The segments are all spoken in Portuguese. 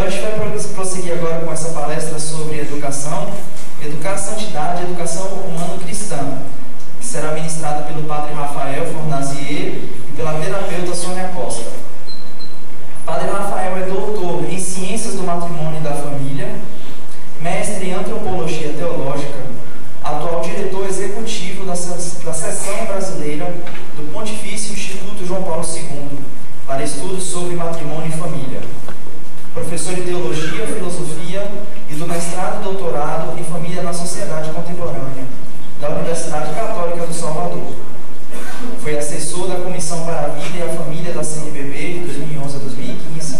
a gente vai prosseguir agora com essa palestra sobre educação, santidade e educação humano-cristã, que será ministrada pelo padre Rafael Fornazier e pela terapeuta Sônia Costa. Padre Rafael é doutor em Ciências do Matrimônio e da Família, mestre em Antropologia Teológica, atual diretor executivo da Seção Brasileira do Pontifício Instituto João Paulo II, para estudos sobre matrimônio e família. Professor de Teologia, Filosofia e do mestrado e doutorado em Família na Sociedade Contemporânea, da Universidade Católica do Salvador. Foi assessor da Comissão para a Vida e a Família da CNBB de 2011 a 2015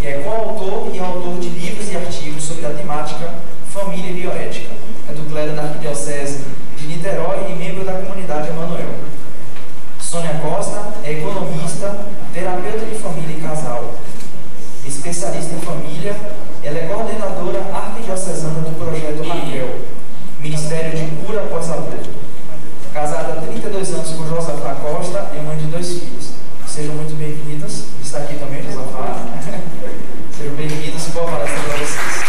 e é coautor e autor de livros e artigos sobre a temática Família e Bioética. É do clero da Arquidiocese de Niterói e membro da comunidade Emanuel. Sônia Costa é economista, terapeuta de família e casal, especialista em família. Ela é coordenadora arquidiocesana do projeto Raquel, Ministério de Cura após aborto. Casada há 32 anos com Josafá Costa e mãe de 2 filhos. Sejam muito bem-vindos. Está aqui também Josafá. Sejam bem-vindos. Boa palestra para vocês.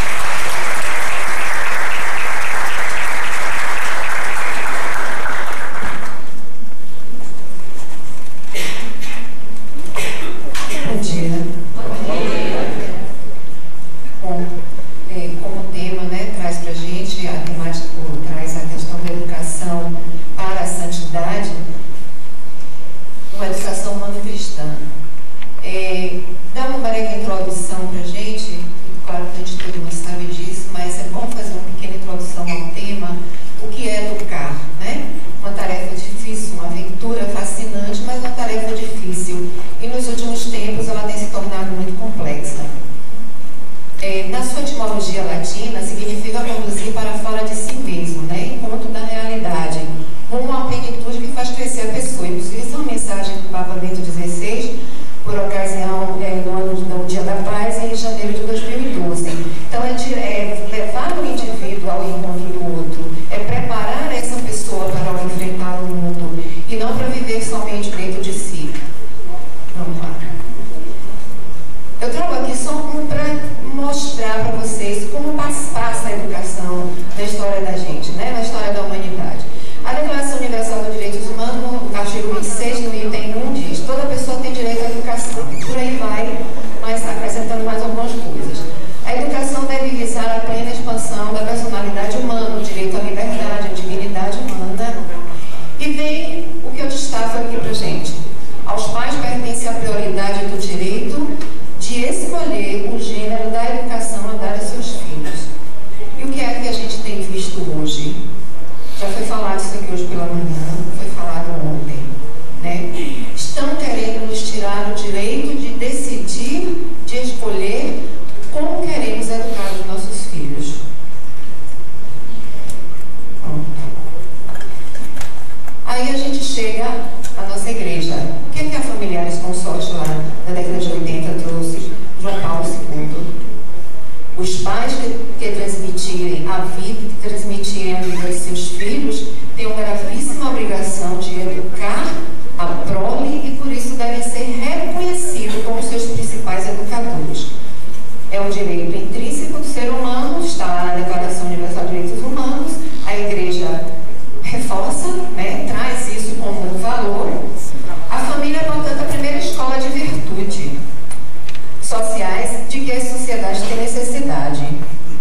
Bom dia. Bom, como tema, traz para a gente a temática, traz a questão da educação para a santidade, uma educação humano-cristã. Dá uma breve introdução para a gente, claro que a gente todo mundo sabe disso, mas é bom fazer uma pequena introdução ao tema, o que é educar, Uma tarefa difícil, uma aventura fascinante, mas uma tarefa difícil. E nos últimos tempos ela tem se tornado muito complexa. Na sua etimologia latina, significa conduzir para fora de si mesmo, encontro da realidade, rumo à plenitude que faz crescer a pessoa. Inclusive, isso é uma mensagem do Papa Bento XVI, por ocasião do Dia da Paz, em janeiro de 2012. Então, é levar o indivíduo ao encontro do outro, é preparar essa pessoa para enfrentar o mundo, e não para viver somente dentro de si. Vamos lá. Eu trago aqui só para mostrar para vocês como passa a educação na história da gente, na história da humanidade. A Declaração Universal dos Direitos Humanos, no artigo 26, no item 1, diz: toda pessoa tem direito à educação. E por aí vai, mas acrescentando mais algumas coisas. A educação deve visar a plena expansão da personalidade humana, o direito à liberdade, à dignidade humana. E vem o que eu destaco aqui para gente. Aos pais pertence a prioridade do direito de escolher o gênero da educação a dar a seus filhos. E o que é que a gente tem visto hoje? Já foi falado isso aqui hoje pela manhã, foi falado ontem, Estão querendo nos tirar o direito de decidir, de escolher como queremos educar os nossos filhos. Aí a gente chega à nossa igreja. O que é a Familiares Consorte lá na década de 80 trouxe? João Paulo II. Os pais que transmitirem a vida, que transmitirem a vida aos seus filhos, têm uma gravíssima obrigação de educar a prole e por isso devem ser reconhecidos como seus principais educadores. É um direito intrínseco do ser humano, está lá na Declaração Universal de Direitos Humanos, a igreja reforça, traz isso como um valor. A família é, portanto, a primeira escola de virtude sociais de que a sociedade tem necessidade.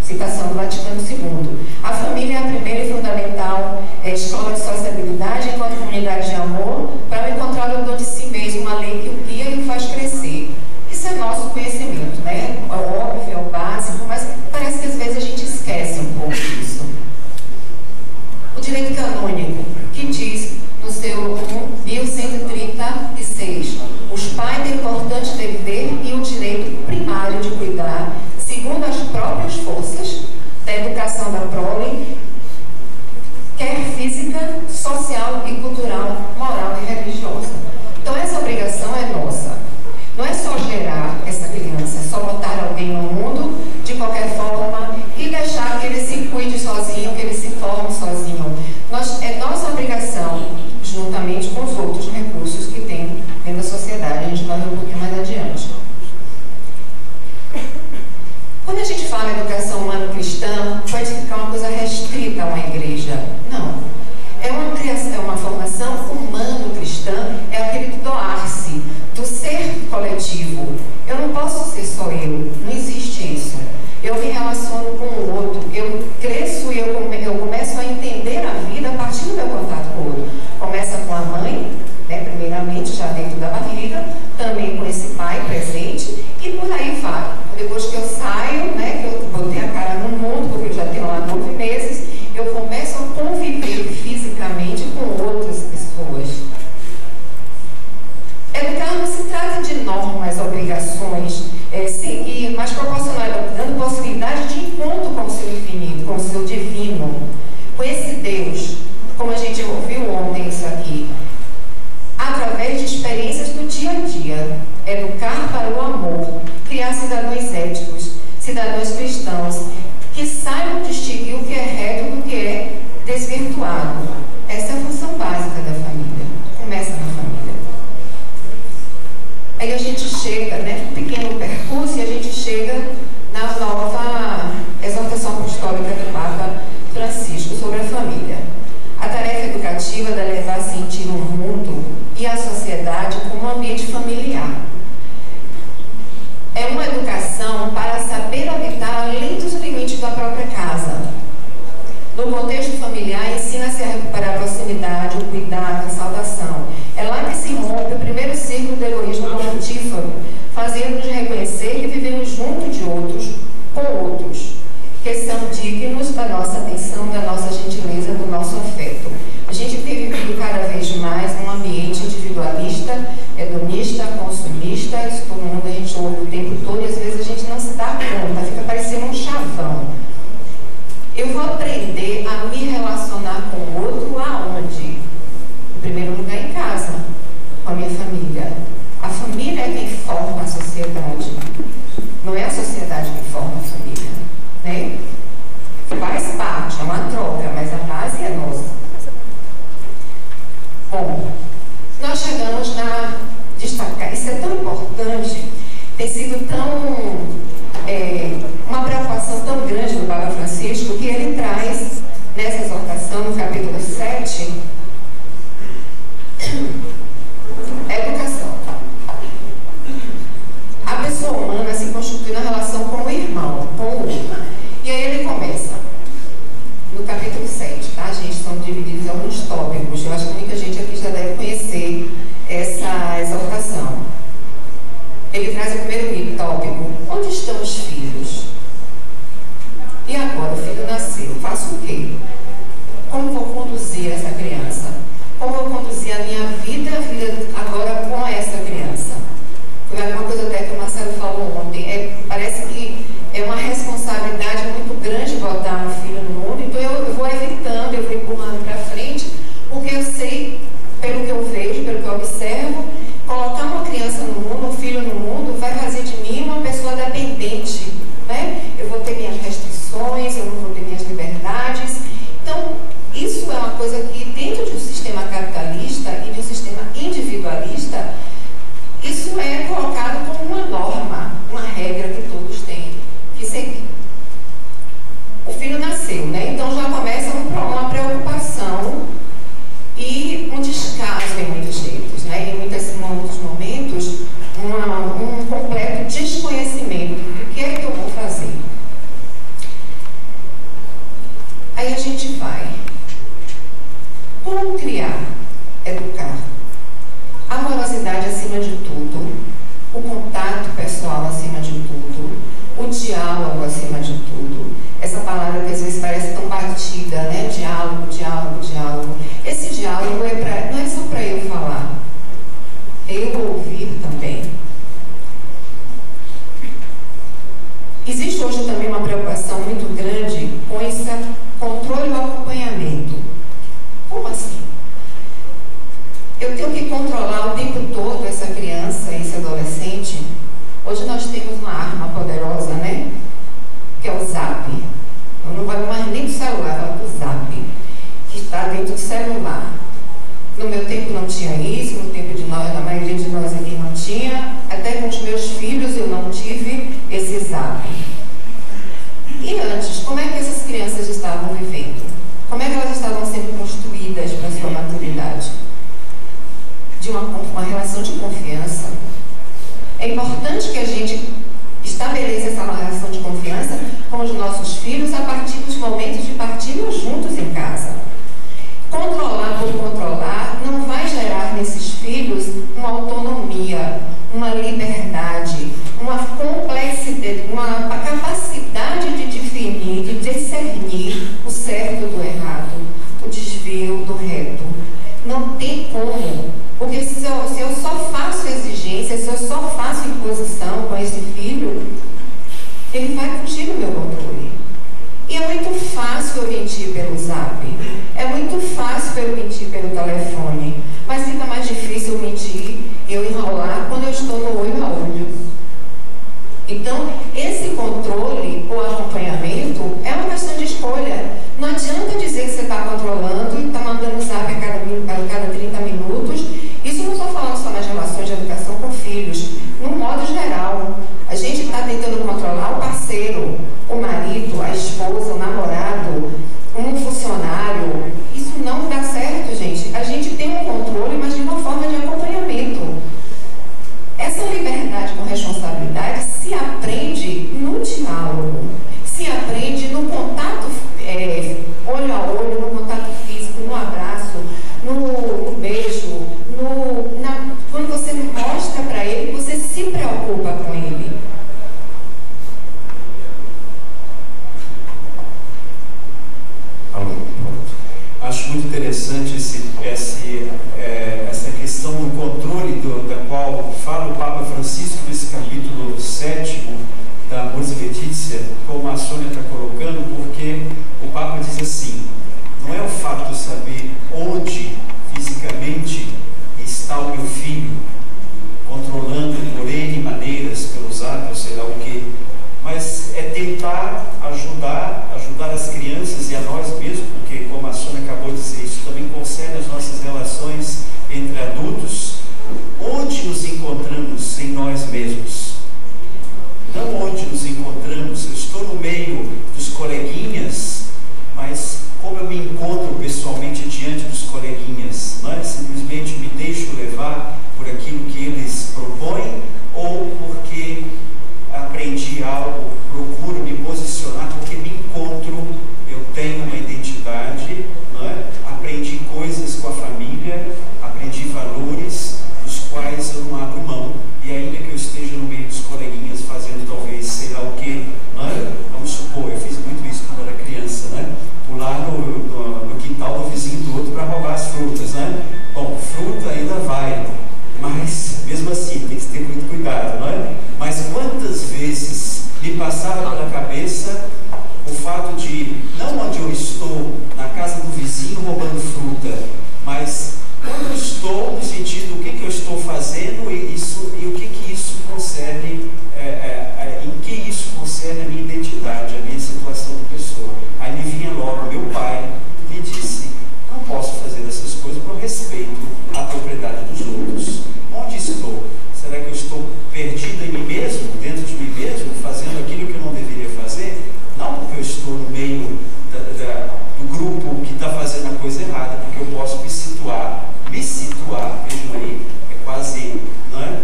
Citação do Vaticano II. A família é a primeira e fundamental escola de sociabilidade enquanto comunidade de amor para encontrar o dom de si mesmo, uma lei que o guia e o faz crescer. Isso é nosso conhecimento, É óbvio, é o básico, mas parece que às vezes a gente esquece um pouco disso. O direito canônico, que diz no seu 1136, os pais têm importante dever e o direito primário de cuidar, segundo as próprias forças, da educação da prole, quer física, social cidadãos cristãos que saibam distinguir o que é reto do que é desvirtuado. Essa é a função básica da família. Começa na família. Aí a gente chega, né, um pequeno percurso, e a gente chega na nova exortação apostólica do Papa Francisco sobre a família. A tarefa educativa deve levar a sentir o mundo e a sociedade como um ambiente familiar. É uma educação para saber habitar além dos limites da própria casa. No contexto familiar, ensina-se a recuperar a proximidade, o cuidado, a saudação. É lá que se rompe o primeiro círculo do egoísmo romantífero, fazendo-nos reconhecer que vivemos junto de outros, com outros, que são dignos da nossa atenção, da nossa gentileza, do nosso afeto. A gente tem vivido cada vez mais num ambiente individualista, hedonista, consumista, isso todo mundo a gente ouve o tempo todo e às vezes a gente não se dá conta, fica parecendo um chavão. Eu vou aprender a me relacionar com o outro aonde? Em primeiro lugar, em casa, com a minha família. A família é quem forma a sociedade. Não é a sociedade que forma a família, né? Faz parte, é uma troca, mas a base é nossa. Bom, nós chegamos a destacar, isso é tão importante, tem sido tão uma preocupação tão grande do Papa Francisco, que ele traz nessa exortação, no capítulo 7, a educação. A pessoa humana se constitui na relação com o irmão, com o outro. E aí ele começa, no capítulo 7, tá, gente? São divididos em alguns tópicos. Eu acho que muita gente aqui já deve conhecer essa exortação. Ele traz o primeiro tópico: onde estão os filhos? E agora o filho nasceu, faço o quê? Como vou conduzir essa criança? Como vou conduzir a minha vida agora com essa criança? Foi uma coisa até que o Marcelo falou ontem. Parece que é uma responsabilidade muito grande botar um filho no mundo, então eu vou evitando, eu vou empurrando para frente, porque eu sei, pelo que eu vejo, pelo que eu observo, colocar uma criança no mundo, um filho no mundo, vai fazer de mim uma pessoa dependente, né? Eu vou ter minhas restrições, eu não vou ter minhas liberdades. Então, isso é uma coisa que dentro de um sistema capitalista e de um sistema individualista, isso é colocado como uma norma, uma regra que todos têm que seguir. O filho nasceu, né? Então já começa uma preocupação e um descaso em muitos jeitos, né? Em muitos momentos, um completo desconhecimento do que é que eu vou fazer. Aí a gente vai. Como criar? Educar. Amorosidade acima de tudo, o contato pessoal acima de tudo, o diálogo acima de tudo. Essa palavra que às vezes parece tão batida, né? Diálogo, diálogo, diálogo. Esse diálogo não é só para eu falar, é eu ouvir também. Existe hoje também uma preocupação muito grande com esse controle e acompanhamento. Como assim? Eu tenho que controlar o tempo todo essa criança, esse adolescente. Hoje nós temos uma arma poderosa, né? Que é o Zap. Eu não vou mais nem do celular, falo do Zap, que está dentro do celular. No meu tempo não tinha isso, no tempo de nós, na maioria de nós aqui não tinha. Até com os meus filhos eu não tive esse Zap. E antes, como é que essas crianças estavam vivendo? Como é que elas estavam sendo construídas para a sua maturidade? De uma relação de confiança. É importante que a gente estabeleça essa relação de confiança com os nossos filhos a partir dos momentos de partilha juntos em casa. Controlar por controlar não vai gerar nesses filhos uma autonomia, uma liberdade, uma complexidade, uma capacidade de definir, de discernir o certo do errado, o desvio do reto. Não tem como. Porque se eu só faço exigência, se eu só faço imposição com esse filho, ele vai fugir do meu controle. E é muito fácil eu mentir pelo Zap, é muito fácil eu mentir pelo telefone, mas fica mais difícil eu mentir, eu enrolar quando eu estou no olho a olho. Então, esse controle ou acompanhamento é uma questão de escolha. Não adianta dizer que você está controlando e está mandando zap a cada 30 minutos. Isso não estou falando só nas relações de educação com filhos. No modo geral, a gente está tentando controlar o parceiro, o marido, a esposa, o namorado, um funcionário. Isso não dá certo, gente. A gente tem um controle, mas de uma forma de acompanhamento. Essa liberdade com responsabilidade se aprende no diálogo, se aprende no contato olho a olho, no contato físico, no abraço, no beijo, quando você mostra para ele, você se preocupa com ele. Acho muito interessante essa questão do controle da qual fala o Papa Francisco nesse capítulo 7 da Amoris Laetitia, como a Sônia está colocando, porque o Papa diz assim: não é o fato de saber onde fisicamente está o meu filho, controlando por N maneiras, pelos atos, sei lá o que, mas é tentar ajudar as crianças e a nós mesmos, porque, como a Sônia acabou de dizer, isso também concerne as nossas relações entre adultos, onde nos encontramos em nós mesmos. Não onde nos encontramos, eu estou no meio dos coleguinhas, mas como eu me encontro pessoalmente diante dos coleguinhas, não é? Simplesmente me deixo levar por aquilo que eles propõem, ou porque aprendi algo, procuro me posicionar porque me encontro, eu tenho uma identidade, não é? Aprendi coisas com a família, aprendi valores dos quais eu não abro mão, e ainda que eu esteja no meio dos coleguinhas fazendo talvez sei lá o que, não é? Vamos supor, eu fiz muito isso quando era criança, né? Pular no quintal do vizinho do outro para roubar as frutas, né? Bom, fruta ainda vai, mas mesmo assim tem que ter muito cuidado, não é? Mas quantas vezes me passava pela cabeça o fato de, não onde eu estou, na casa do vizinho roubando fruta, mas quando eu estou, no sentido, o que eu estou fazendo e o que isso concerne, em que isso concerne a minha identidade, a minha situação de pessoa. Aí me vinha logo meu pai e me disse: não posso fazer essas coisas por respeito à propriedade dos outros. Onde estou? Será que eu estou perdido em mim mesmo, dentro de mim mesmo, fazendo aquilo que eu não deveria fazer? Não porque eu estou no meio do grupo que está fazendo a coisa errada, porque eu posso me situar, vejam aí, é quase, não é?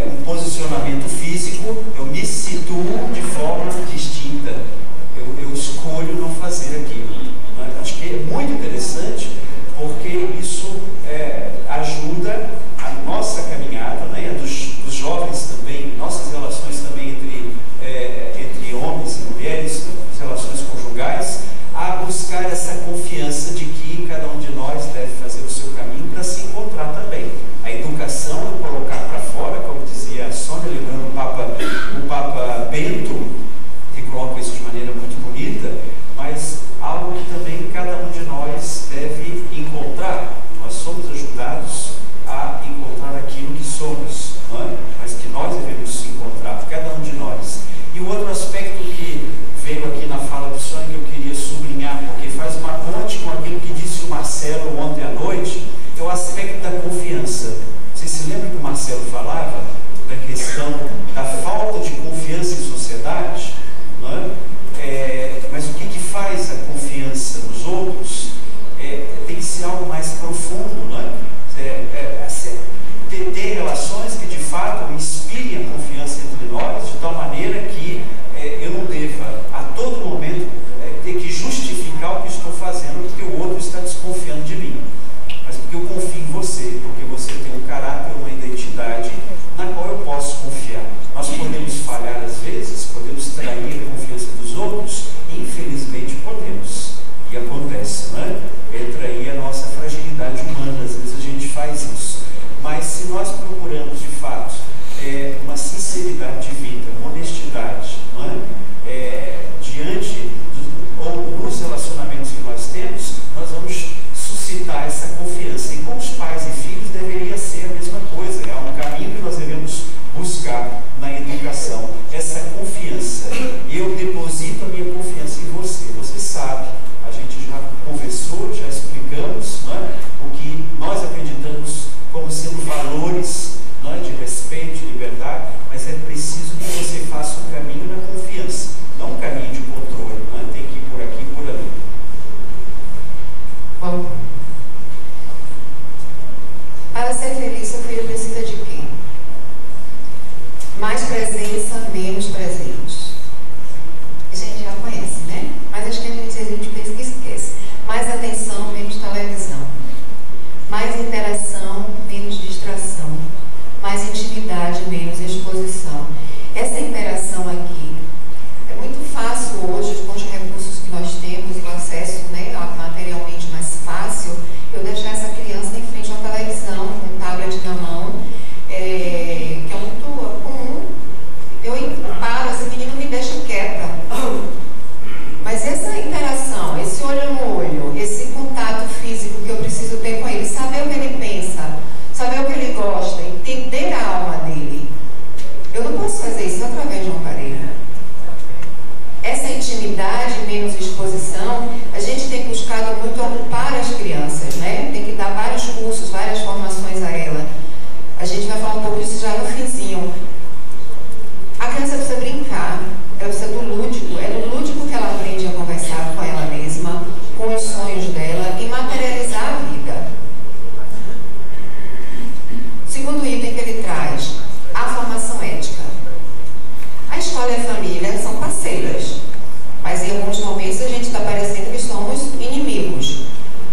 Um posicionamento físico, eu me situo de forma distinta, eu escolho não fazer aquilo. Não é? Acho que é muito interessante, porque isso ajuda a nossa caminhada, né? A dos jovens também, nossas relações também entre homens e mulheres, as relações conjugais, a buscar essa confiança de que cada um de eu deposito a minha confiança em você. Você sabe, a gente já conversou, já explicamos, não é? O que nós acreditamos como sendo valores, não é? De respeito, de liberdade, mas é preciso que você faça um caminho na confiança, não um caminho de controle, não é? Tem que ir por aqui e por ali. Bom, para ser feliz, seu filho precisa de quê? Mais presença, menos presente. A gente já conhece, né? Mas acho que a gente pensa que esquece. Mais atenção, menos televisão. Mais interação, menos distração. Mais intimidade, menos exposição. Essa interação aqui é muito fácil hoje, com os recursos que nós temos e o acesso, né, materialmente mais fácil, eu deixar essa criança em frente à televisão, com um tablet na mão, que é muito comum. Eu paro, esse menino me deixa quieta. Mas essa interação, esse olho no olho, esse contato físico que eu preciso ter com ele, saber o que ele pensa, saber o que ele gosta, entender a alma dele, eu não posso fazer isso através de um aparelho. Essa intimidade, menos exposição, a gente tem buscado muito ocupar as crianças, né? Tem que dar vários cursos, várias formações a ela. A gente vai falar um pouco disso já no finzinho. A criança precisa brincar, ela precisa do lúdico. É no lúdico que ela aprende a conversar com ela mesma, com os sonhos dela e materializar a vida. O segundo item que ele traz, a formação ética. A escola e a família são parceiras, mas em alguns momentos a gente está parecendo que somos inimigos.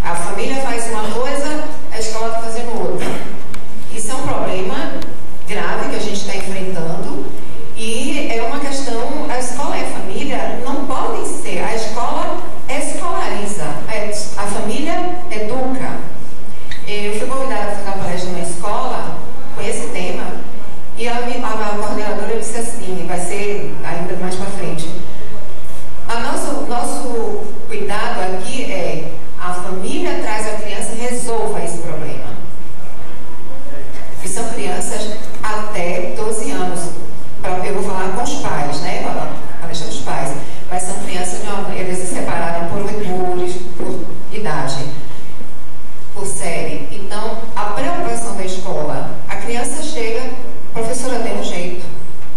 A família faz uma coisa, a escola está fazendo outra. Isso é um problema grave que a gente está enfrentando e é uma questão, a escola e a família não podem ser, a escola escolariza, a família educa. Eu fui convidada a fazer uma palestra numa escola com esse tema e a coordenadora disse assim, vai ser ainda mais para frente, nosso cuidado aqui é a família traz a criança, resolva esse problema. E são crianças até 12 anos. Eu vou falar com os pais, né? A palestra dos pais. Mas são crianças, eles se separaram por idade, por série. Então, a preocupação da escola, a criança chega, professora, tem um jeito,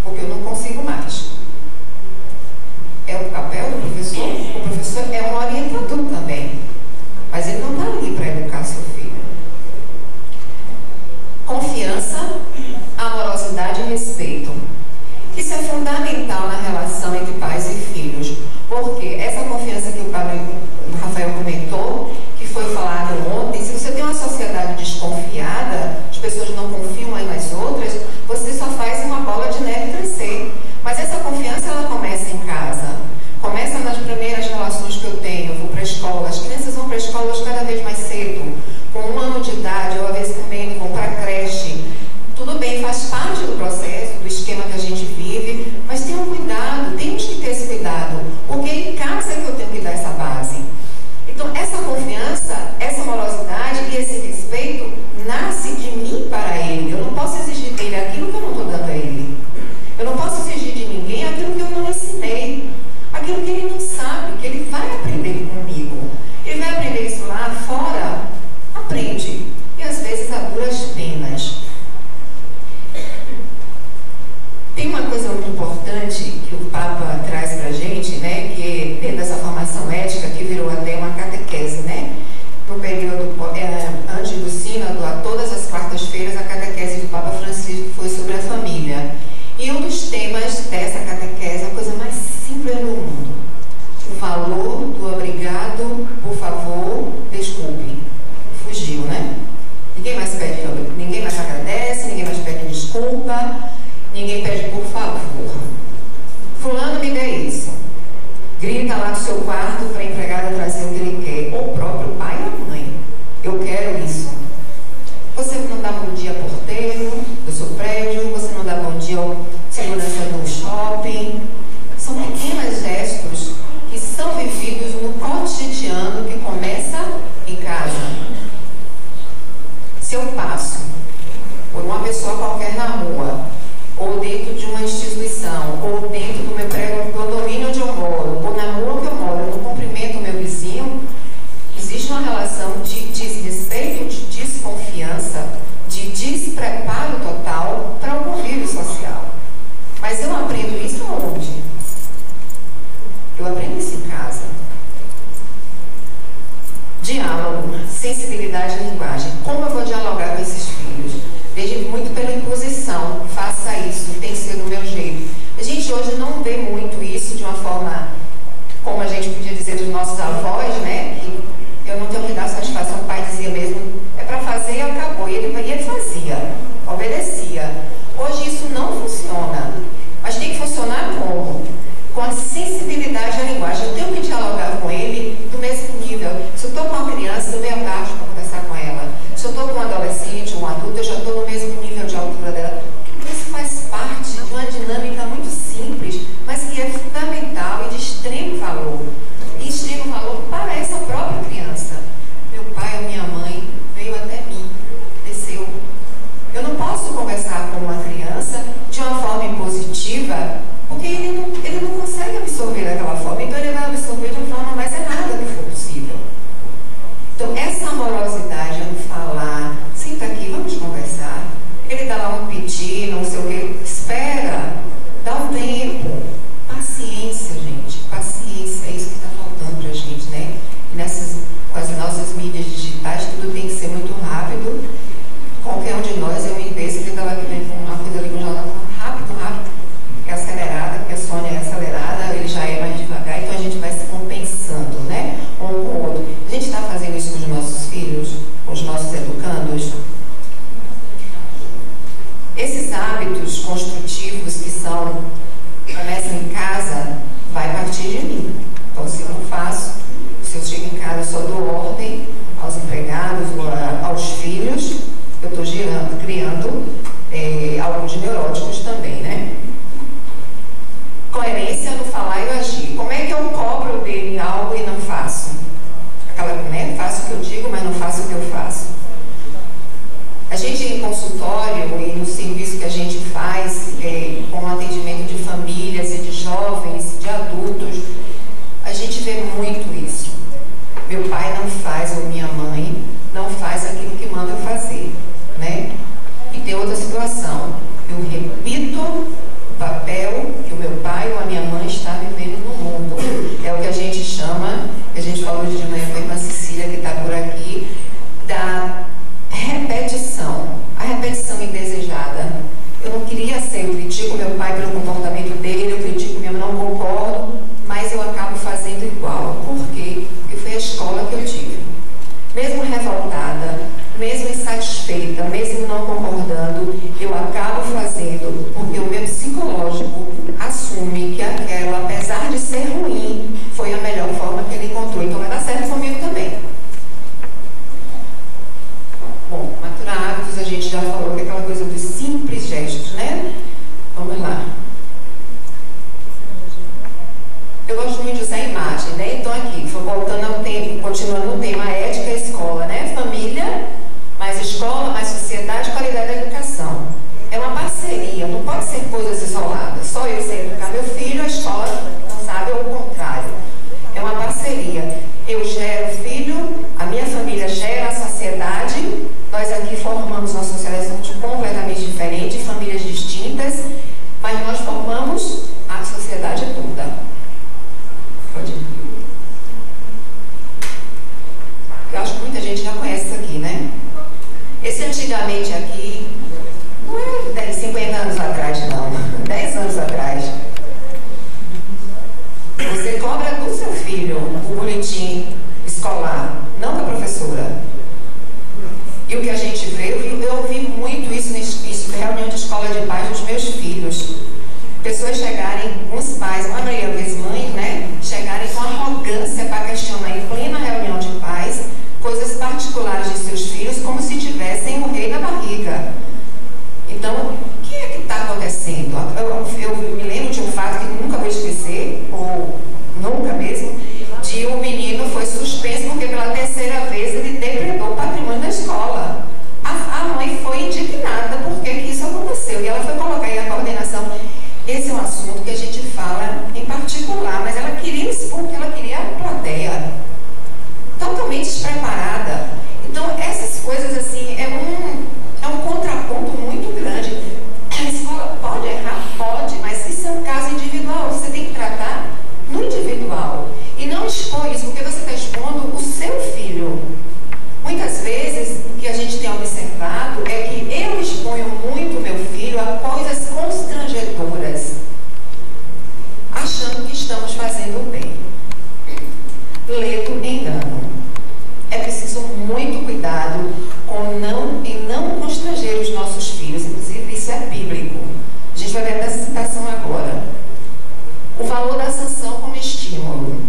porque eu não consigo mais. É o papel do professor. O professor é um orientador também, mas ele não está ali para educar seu filho. Confiança, amorosidade e respeito. Isso é fundamental na relação entre pais e filhos, porque essa confiança que o padre Rafael comentou, que foi falado ontem, se você tem uma sociedade desconfiada, as pessoas não confiam umas nas outras, você só faz uma bola de neve crescer. Mas essa confiança, ela começa em casa. Começa nas primeiras relações que eu tenho. Eu vou para a escola, as crianças vão para a escola cada vez mais cedo, com 1 ano de idade, ou às vezes também vão para a creche. Tudo bem, faz parte do processo, do esquema que a gente vive, mas tenham cuidado, temos que ter esse cuidado, porque é em casa que eu tenho que dar essa base. Então, essa confiança, essa amorosidade e esse respeito nasce de mim para ele. Eu não posso exigir dele aquilo que eu não estou dando a ele. Eu não posso exigir de ninguém aquilo que eu não ensinei, aquilo que ele não sabe, que ele vai aprender comigo. Ele vai aprender isso lá fora, aprende, e às vezes a duras penas. Tem uma coisa muito importante que o Papa traz para a gente, né, que dentro dessa formação ética, que virou até uma catequese, né? No período antes do sínodo, a todas as quartas-feiras, a catequese do Papa Francisco foi sobre a família. E um dos temas dessa catequese é a coisa mais simples do mundo. O valor do obrigado, por favor, desculpe. Fugiu, né? Ninguém mais agradece, ninguém mais pede desculpa, ninguém pede por favor. Fulano, me dê isso. Grita lá do seu quarto para a empregada trazer o que ele quer. Ou o próprio pai ou a mãe. Eu quero isso. Você não dá bom dia ao porteiro do seu prédio, você não dá bom dia ao segurança do shopping. São pequenos gestos que são vividos no cotidiano, que começa em casa. Se eu passo por uma pessoa qualquer na rua, ou dentro de uma instituição, ou dentro do meu condomínio vê muito isso de uma forma, como a gente podia dizer dos nossos avós, né? Que eu não tenho que dar satisfação, o pai dizia mesmo, é para fazer e acabou. E ele fazia, obedecia. Hoje isso não funciona, mas tem que funcionar como? Com a sensibilidade à linguagem. Eu tenho que dialogar com ele do mesmo nível. Se eu estou com uma criança, eu meio baixo para conversar com ela. Se eu estou com um adolescente, um adulto, eu já estou no mesmo nível de altura dela. Isso faz parte de uma dinâmica muito simples, mas que é fundamental e de extremo valor. E extremo valor para essa própria criança. Meu pai ou minha mãe veio até mim, desceu. Eu não posso conversar com uma criança de uma forma impositiva, porque ele não consegue absorver daquela forma, então ele vai absorver de uma forma mais errada que for possível. Então, essa amorosidade no falar, senta aqui, vamos conversar. Ele dá lá um piti, não sei o quê, espera, dá um tempo. Paciência, gente, paciência, é isso que está faltando para a gente, né? Com as nossas mídias digitais, tudo tem que ser muito rápido. Qualquer um de nós, eu em vez, ele estava aqui com uma coisa ali com o jornal, rápido, é acelerada, porque a Sônia é acelerada, ele já é mais devagar, então a gente vai se compensando, né? Um com o outro. A gente está fazendo isso com os nossos filhos, com os nossos educandos. Esses hábitos construtivos que começam em casa, vai partir de mim. Então, se eu não faço, se eu chego em casa só dou ordem aos empregados, aos filhos, eu estou criando alguns neuróticos também, né? Coerência no falar e no agir. Como é que eu cobro dele algo e não faço? Né? Faço o que eu digo, mas não faço o que eu faço. A gente em consultório e no serviço que a gente faz com atendimento de famílias e de jovens, de adultos, a gente vê muito isso. Meu pai não faz, ou minha mãe não faz aquilo que manda eu fazer, né? E tem outra situação. Eu repito o papel que o meu pai ou a minha mãe está vivendo no mundo. É o que a gente chama, que a gente falou hoje de manhã com a irmã Cecília, que está por aqui, da repetição. A repetição indesejada. Eu não queria ser, eu critico meu pai pelo comportamento dele, eu critico minha mãe, não concordo, mas eu acabo fazendo igual. Por quê? Porque foi a escola que eu tive. Mesmo revoltada, mesmo insatisfeita, mesmo não concordando, eu acabo fazendo, porque o meu psicológico assume que aquela, apesar de ser ruim, foi a melhor forma que ele encontrou. Então vai dar certo comigo também. Bom, maturar hábitos, a gente já falou que é aquela coisa dos simples gestos, né? Vamos lá. Eu gosto muito de usar a imagem, né? Então aqui, voltando ao tempo, continuando no tema ética e escola, né? Família, mais escola, mais sociedade, qualidade da educação. É uma parceria, não pode ser coisas isoladas. Só eu sei educar meu filho, a escola não sabe, ou o contrário. É uma parceria. Eu gero filho, a minha família gera a sociedade, nós aqui formamos uma sociedade completamente diferente, famílias distintas, mas nós formamos a sociedade toda. Pode ir. Eu acho que muita gente já conhece isso aqui, né? Esse antigamente aqui, não é 50 anos atrás, não, 10 anos atrás. Você cobra do seu filho o boletim escolar, não da professora. E o que a gente vê, eu ouvi muito isso em reunião de escola de pais dos meus filhos. Pessoas chegarem, uns pais, a maioria das mães, né, chegarem com arrogância para questionar em plena reunião de pais coisas particulares de seus filhos, como se tivessem um rei na barriga. Então, o que é que está acontecendo? Eu me lembro de um fato que nunca vou esquecer, ou nunca mesmo, de um menino foi sujeito achando que estamos fazendo o bem. Ledo engano. É preciso muito cuidado em não constranger os nossos filhos, inclusive isso é bíblico. A gente vai ver essa citação agora. O valor da sanção como estímulo.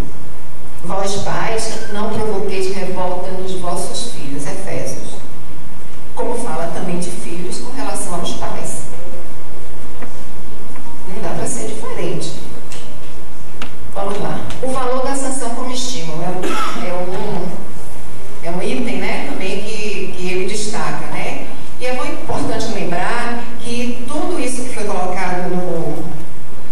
Vós, pais, não provoqueis revolta nos vossos filhos, Efésios. Como fala também de filhos com relação aos pais. Não dá para ser diferente. Vamos lá. O valor da sanção como estímulo é um item, né, também que ele destaca, né? E é muito importante lembrar que tudo isso que foi colocado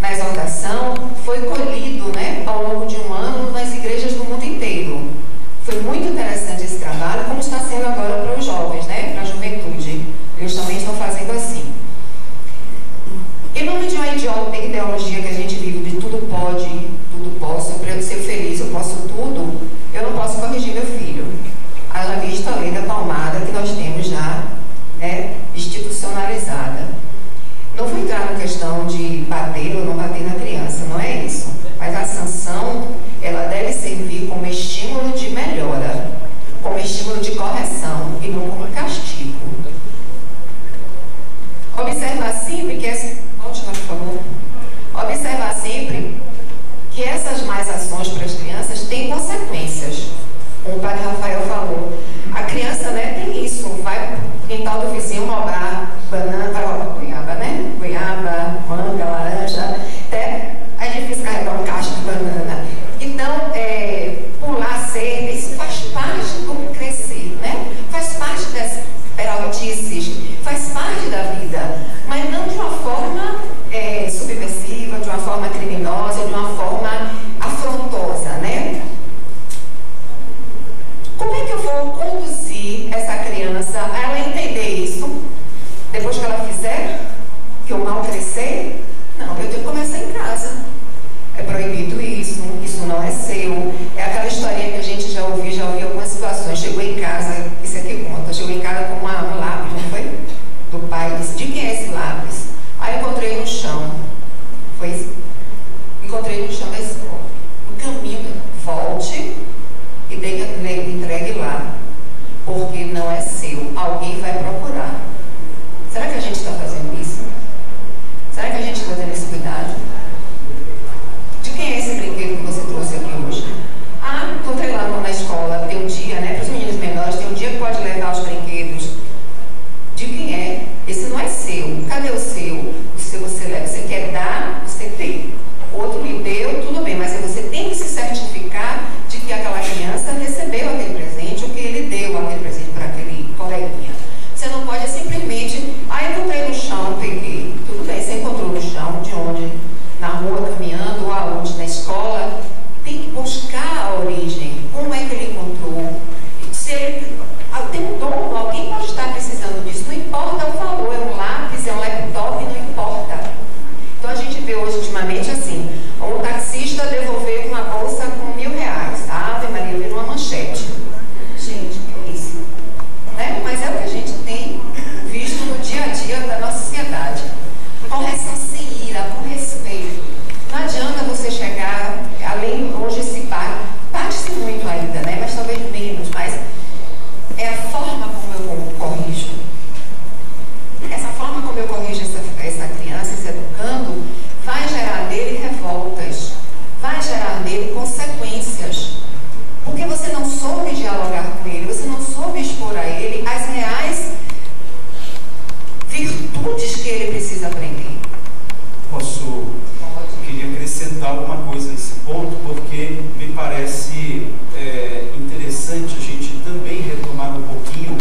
na exortação foi colhido, né, ao longo de um ano nas igrejas do mundo inteiro. Foi muito interessante esse trabalho, como está sendo agora para os jovens, né, para a juventude. Eles também estão fazendo assim. Em nome de uma ideologia que a gente vive de tudo pode, tudo posso, para eu ser feliz, eu posso tudo, eu não posso corrigir meu filho. Haja vista a lei da palmada que nós temos já, né, institucionalizada. Não vou entrar na questão de bater ou não bater na criança, não é isso. Mas a sanção, ela deve servir como estímulo de melhora, como estímulo de correção e não como castigo. Observar sempre que essas más ações para as crianças têm consequências. Como o padre Rafael falou, a criança, né, tem isso, vai para o quintal do vizinho roubar banana, vai roubar goiaba, né? Goiaba, manga, laranja, até a gente precisa carregar um cacho de banana. Então, pular cerca, isso faz parte do crescer, né? Faz parte das peraltices, faz parte da vida, mas não de uma forma subversiva, de uma forma criminosa, de uma forma afrontosa, né? Como é que eu vou conduzir essa criança a ela entender isso? Depois que ela fizer, que o mal crescer? Não, eu tenho que começar em casa. É proibido isso não é seu. É aquela historinha que a gente já ouviu algumas situações. Chegou em casa, isso aqui conta, chegou em casa com um lápis, não foi? Do pai, disse, de quem é esse lápis? Aí eu encontrei no chão. Foi isso. Encontrei no chão da escola. No caminho, volte e entregue lá. Porque não é seu. Alguém vai procurar. Será que a gente está fazendo isso? Será que a gente está tendo esse cuidado? De quem é esse brinquedo que você trouxe aqui hoje? Ah, encontrei lá na escola. Tem um dia, né? Para os meninos menores, tem um dia que pode levar os brinquedos. De quem é? Esse não é seu. Cadê o seu? O seu você leva. Você quer dar, você tem. Outro lhe deu, tudo bem, mas você tem que se certificar de que aquela criança recebeu aquele presente ou que ele deu aquele presente para aquele coleguinha. Você não pode simplesmente, eu encontrei no chão, peguei. Tudo bem, você encontrou no chão, de onde? Na rua, caminhando, ou aonde? Na escola. Tem que buscar a origem. Como é que ele encontrou? Se ele tem um dono, alguém pode estar precisando disso, não importa o valor, é um lápis, é um laptop, não importa. Então a gente vê hoje, ultimamente, assim, um taxista devolveu uma bolsa com R$1.000. Ave Maria, virou uma manchete. Gente, que é isso? Né? Mas é o que a gente tem visto no dia a dia da nossa sociedade. Correção sem ira, com respeito. Não adianta você chegar, além, hoje se parte-se muito ainda, né? Mas talvez menos, mas é a forma como eu corrijo. Essa forma como eu corrijo essa criança, esse educando, vai gerar nele revoltas, vai gerar nele consequências. Porque você não soube dialogar com ele, você não soube expor a ele as reais virtudes que ele precisa aprender. Queria acrescentar alguma coisa nesse ponto, porque me parece interessante a gente também retomar um pouquinho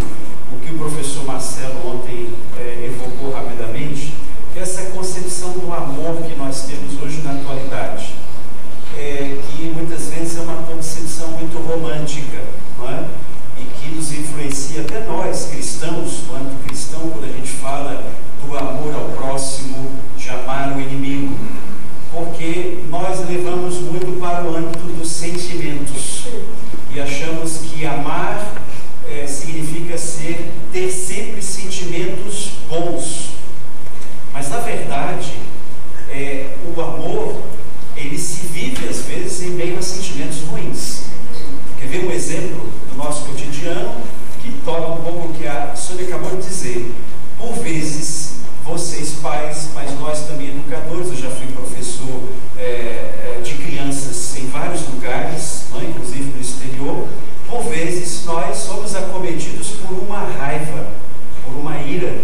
o que o professor Marcelo ontem evocou rapidamente, que é essa concepção do amor que nós temos hoje na atualidade, que muitas vezes é uma concepção muito romântica, não é? E que nos influencia até nós, cristãos, quanto cristão, quando a gente fala do amor ao próximo, de amar o inimigo, porque nós levamos muito para o âmbito dos sentimentos e achamos que amar significa ter sempre sentimentos bons, mas na verdade o amor ele se ver um exemplo do nosso cotidiano que toca um pouco o que a Sônia acabou de dizer. Por vezes, vocês pais, mas nós também educadores, eu já fui professor de crianças em vários lugares, inclusive no exterior, por vezes nós somos acometidos por uma raiva, por uma ira,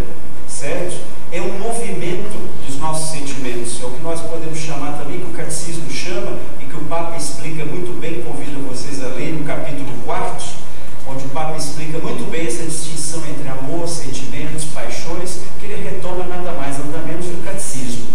certo? É um movimento dos nossos sentimentos, é o que nós podemos chamar também, que o catecismo chama, e que o Papa explica muito bem, convido vocês a ler no capítulo 4, onde o Papa explica muito bem essa distinção entre amor, sentimentos, paixões, que ele retoma nada mais, nada menos do catecismo.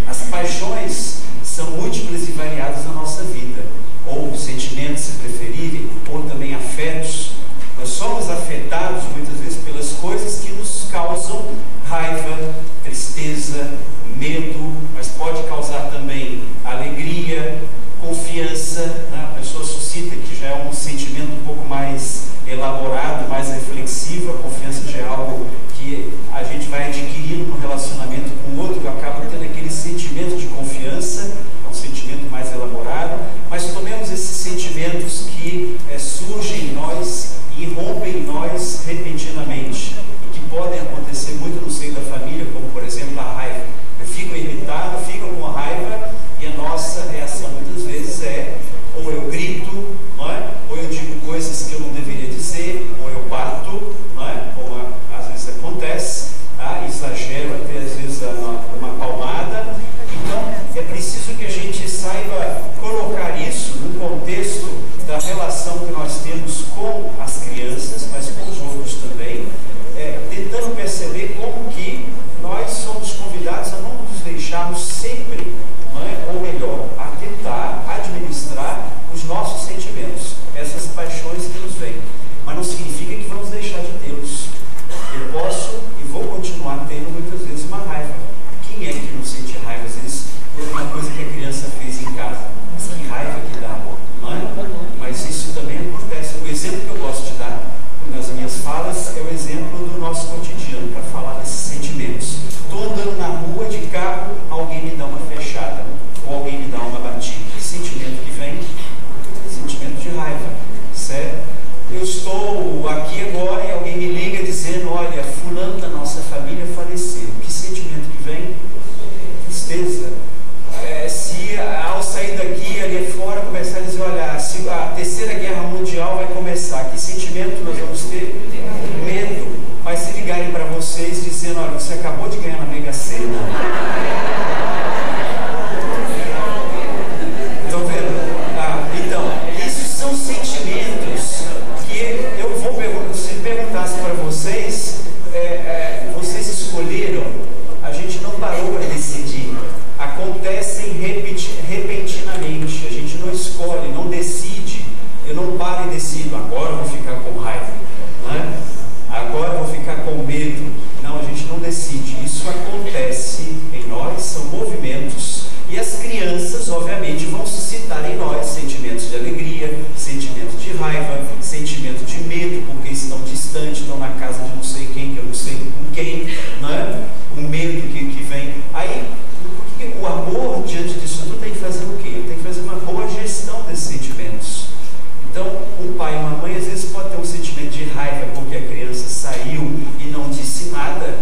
As paixões são múltiplas e variadas na nossa vida, ou sentimentos, se preferirem, ou também afetos. Nós somos afetados muitas vezes pelas coisas que nos causam raiva, tristeza, medo, mas pode causar também alegria, confiança, né? A pessoa suscita, que já é um sentimento um pouco mais elaborado, mais reflexivo. A confiança já é algo que a gente vai adquirindo no relacionamento com o outro, acaba tendo aquele sentimento de confiança, é um sentimento mais elaborado, mas tomemos esses sentimentos que surgem em nós e rompem em nós repentinamente, e que podem acontecer muito no seio da família, como por exemplo a raiva. Eu fico irritado, fico com raiva, e a nossa reação muitas vezes é, ou eu grito, não é? Ou eu digo coisas que eu não deveria dizer, ou eu bato, não é? Como às vezes acontece, tá? Exagero até às vezes uma palmada. Então é preciso que a gente saiba colocar isso no contexto da relação que nós temos com as crianças, mas com os outros também, tentando perceber como que nós somos convidados a não nos deixarmos sempre, não é? Ou melhor, a tentar administrar os nossos sentimentos, essas paixões que nos vêm, mas não significa que vamos deixar de tê-los. Eu posso e vou continuar tendo muitas vezes uma raiva. Quem é que não sente raiva às vezes por uma coisa que a criança fez em casa? Mas que raiva que dá, não é? Mas isso também acontece. O exemplo que eu gosto de dar nas minhas falas é o exemplo do nosso cotidiano, para falar desses sentimentos. Estou andando na rua de carro, alguém me dá uma fechada, ou alguém me dá uma batida. Que sentimento que vem? Sentimento de raiva, certo? Eu estou aqui agora e alguém me liga dizendo, olha, fulano da nossa família faleceu. Que sentimento que vem? Tristeza. Se ao sair daqui, ali fora, começar a dizer, olha, se a terceira guerra mundial vai começar, que sentimento nós vamos ter? Medo. Mas se ligarem para vocês dizendo, olha, você acabou de ganhar na Mega Sena. Estão vendo? Então, isso são sentimentos que eu vou perguntar, se perguntasse para vocês, vocês escolheram, a gente não parou para decidir. Acontecem repentinamente, a gente não escolhe, não decide. Eu não paro e decido, agora eu vou ficar com raiva, né? Agora eu vou ficar com medo. Não, a gente não decide. Isso acontece em nós, são movimentos, e as crianças obviamente vão suscitar em nós sentimentos de alegria, sentimento de raiva, sentimento de medo, porque estão distantes, estão na casa de não sei quem, que eu não sei com quem, né? O medo que vem. Aí o amor, diante disso tudo, tem que fazer o quê? Tem que fazer uma boa gestão desses sentimentos. Então, um pai e uma mãe às vezes pode ter um sentimento de raiva porque a criança saiu e não disse nada,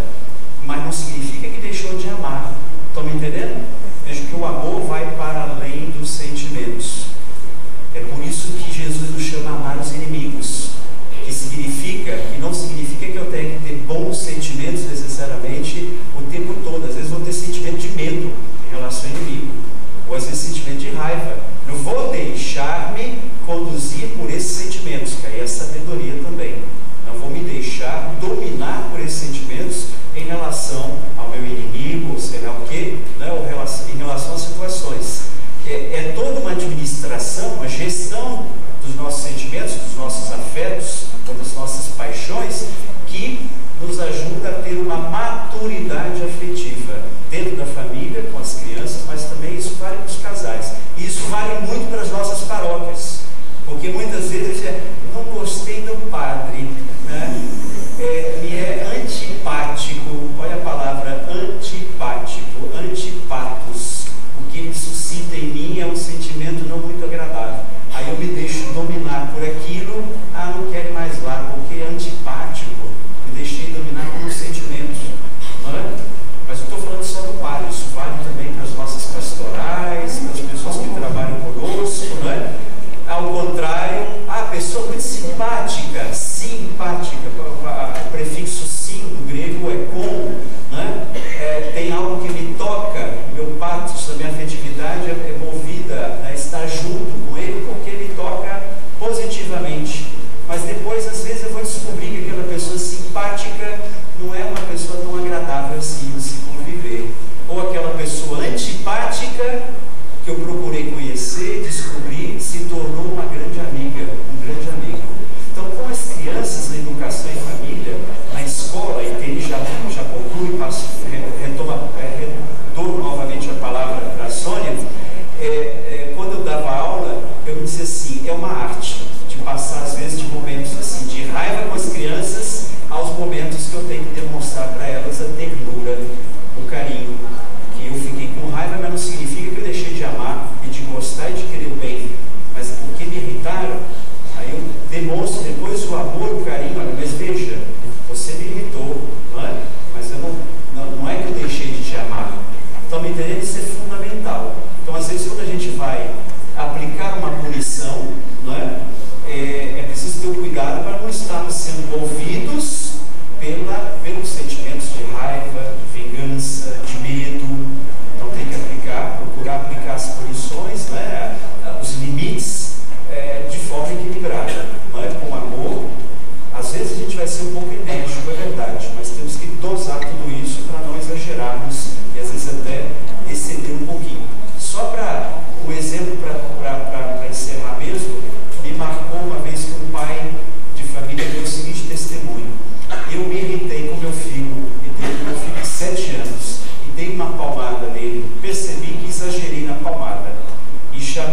mas não significa que deixou de amar. Estão me entendendo? Vejo que o amor vai para além dos sentimentos. É por isso que Jesus nos chama a amar os inimigos, que significa, que não significa que eu tenha que ter bons sentimentos necessariamente o tempo todo. Às vezes vou ter sentimento de medo em relação ao inimigo, ou às vezes sentimento de raiva. Não vou deixar-me conduzir por esses sentimentos, que aí é sabedoria também. Não vou me deixar dominar por esses sentimentos em relação ao meu inimigo, ou sei lá o quê, né? Ou em relação às situações. É toda uma administração, uma gestão dos nossos sentimentos, dos nossos afetos, ou das nossas paixões, que nos ajuda a ter uma maturidade afetiva dentro da família, com as crianças, mas também isso vale para os casais. E isso vale muito para as nossas paróquias, porque muitas vezes não gostei do padre, né? Me é antipático, olha a palavra antipático, antipatos. O que ele suscita em mim é um sentimento não muito agradável. Aí eu me deixo dominar por aquilo